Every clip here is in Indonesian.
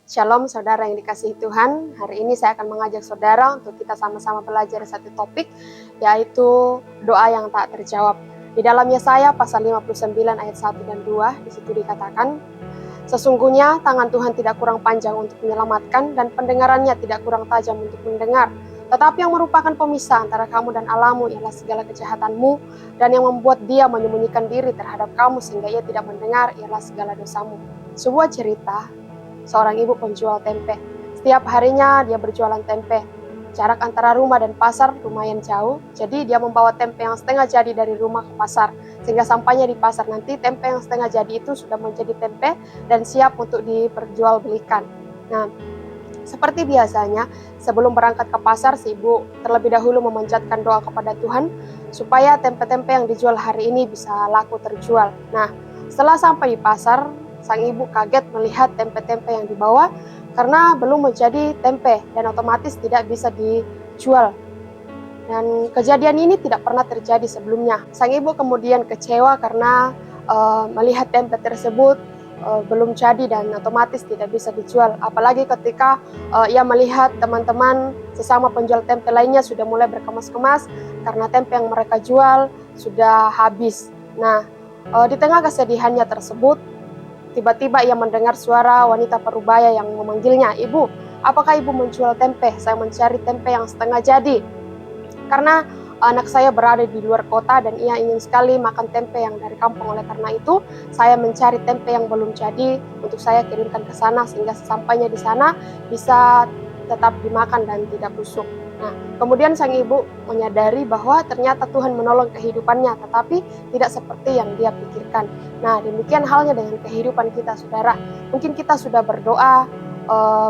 Shalom saudara yang dikasihi Tuhan. Hari ini saya akan mengajak saudara untuk kita sama-sama belajar satu topik, yaitu doa yang tak terjawab. Di dalam Yesaya pasal 59 ayat 1 dan 2, di situ dikatakan, sesungguhnya tangan Tuhan tidak kurang panjang untuk menyelamatkan dan pendengarannya tidak kurang tajam untuk mendengar. Tetapi yang merupakan pemisah antara kamu dan Allahmu ialah segala kejahatanmu, dan yang membuat dia menyembunyikan diri terhadap kamu sehingga ia tidak mendengar ialah segala dosamu. Sebuah cerita seorang ibu penjual tempe. Setiap harinya dia berjualan tempe. Jarak antara rumah dan pasar lumayan jauh, jadi dia membawa tempe yang setengah jadi dari rumah ke pasar. Sehingga sampainya di pasar nanti tempe yang setengah jadi itu sudah menjadi tempe dan siap untuk diperjualbelikan. Nah, seperti biasanya, sebelum berangkat ke pasar, si ibu terlebih dahulu memanjatkan doa kepada Tuhan supaya tempe-tempe yang dijual hari ini bisa laku terjual. Nah, setelah sampai di pasar, sang ibu kaget melihat tempe-tempe yang dibawa karena belum menjadi tempe dan otomatis tidak bisa dijual. Dan kejadian ini tidak pernah terjadi sebelumnya. Sang ibu kemudian kecewa karena melihat tempe tersebut belum jadi dan otomatis tidak bisa dijual. Apalagi ketika ia melihat teman-teman sesama penjual tempe lainnya sudah mulai berkemas-kemas karena tempe yang mereka jual sudah habis. Nah, di tengah kesedihannya tersebut, tiba-tiba ia mendengar suara wanita parubaya yang memanggilnya, "Ibu, apakah ibu menjual tempe? Saya mencari tempe yang setengah jadi. Karena anak saya berada di luar kota dan ia ingin sekali makan tempe yang dari kampung. Oleh karena itu, saya mencari tempe yang belum jadi untuk saya kirimkan ke sana sehingga sesampainya di sana bisa tetap dimakan dan tidak busuk." Nah, kemudian sang ibu menyadari bahwa ternyata Tuhan menolong kehidupannya, tetapi tidak seperti yang dia pikirkan. Nah, demikian halnya dengan kehidupan kita, saudara. Mungkin kita sudah berdoa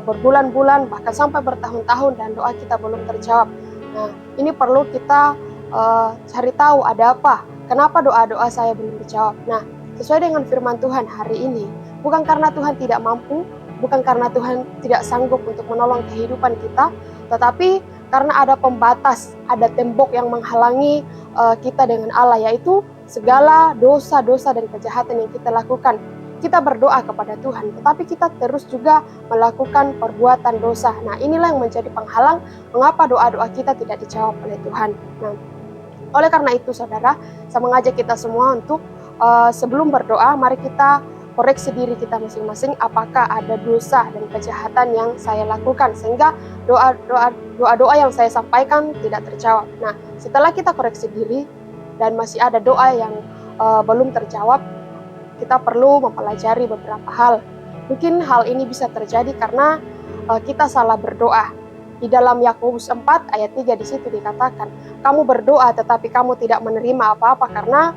berbulan-bulan, bahkan sampai bertahun-tahun, dan doa kita belum terjawab. Nah, ini perlu kita cari tahu ada apa, kenapa doa-doa saya belum dijawab. Nah, sesuai dengan firman Tuhan hari ini, bukan karena Tuhan tidak mampu, bukan karena Tuhan tidak sanggup untuk menolong kehidupan kita, tetapi karena ada pembatas, ada tembok yang menghalangi kita dengan Allah, yaitu segala dosa-dosa dan kejahatan yang kita lakukan. Kita berdoa kepada Tuhan, tetapi kita terus juga melakukan perbuatan dosa. Nah, inilah yang menjadi penghalang mengapa doa-doa kita tidak dijawab oleh Tuhan. Nah, oleh karena itu, saudara, saya mengajak kita semua untuk sebelum berdoa, mari kita koreksi diri kita masing-masing, apakah ada dosa dan kejahatan yang saya lakukan sehingga doa-doa yang saya sampaikan tidak terjawab. Nah, setelah kita koreksi diri dan masih ada doa yang belum terjawab, kita perlu mempelajari beberapa hal. Mungkin hal ini bisa terjadi karena kita salah berdoa. Di dalam Yakobus 4 ayat 3 di situ dikatakan, kamu berdoa tetapi kamu tidak menerima apa-apa karena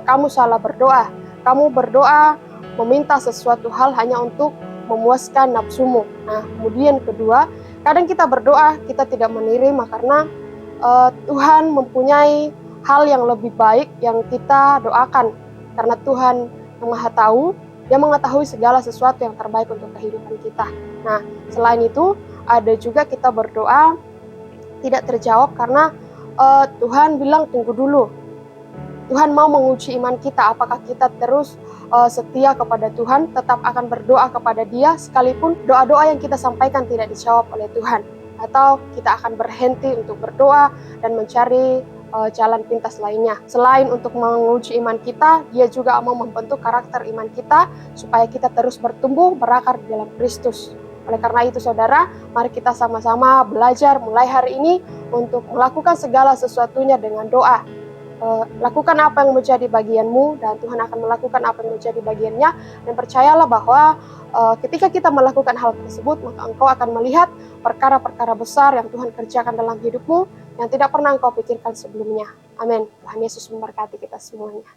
kamu salah berdoa. Kamu berdoa meminta sesuatu hal hanya untuk memuaskan nafsumu. Nah, kemudian kedua, kadang kita berdoa kita tidak menerima karena Tuhan mempunyai hal yang lebih baik yang kita doakan. Karena Tuhan yang Maha Tahu, Dia mengetahui segala sesuatu yang terbaik untuk kehidupan kita. Nah, selain itu, ada juga kita berdoa tidak terjawab karena Tuhan bilang tunggu dulu. Tuhan mau menguji iman kita, apakah kita terus setia kepada Tuhan, tetap akan berdoa kepada Dia, sekalipun doa-doa yang kita sampaikan tidak dijawab oleh Tuhan. Atau kita akan berhenti untuk berdoa dan mencari jalan pintas lainnya. Selain untuk menguji iman kita, Dia juga mau membentuk karakter iman kita, supaya kita terus bertumbuh, berakar di dalam Kristus. Oleh karena itu, saudara, mari kita sama-sama belajar mulai hari ini untuk melakukan segala sesuatunya dengan doa. Lakukan apa yang menjadi bagianmu dan Tuhan akan melakukan apa yang menjadi bagiannya, dan percayalah bahwa ketika kita melakukan hal tersebut, maka engkau akan melihat perkara-perkara besar yang Tuhan kerjakan dalam hidupmu yang tidak pernah engkau pikirkan sebelumnya. Amin. Tuhan Yesus memberkati kita semuanya.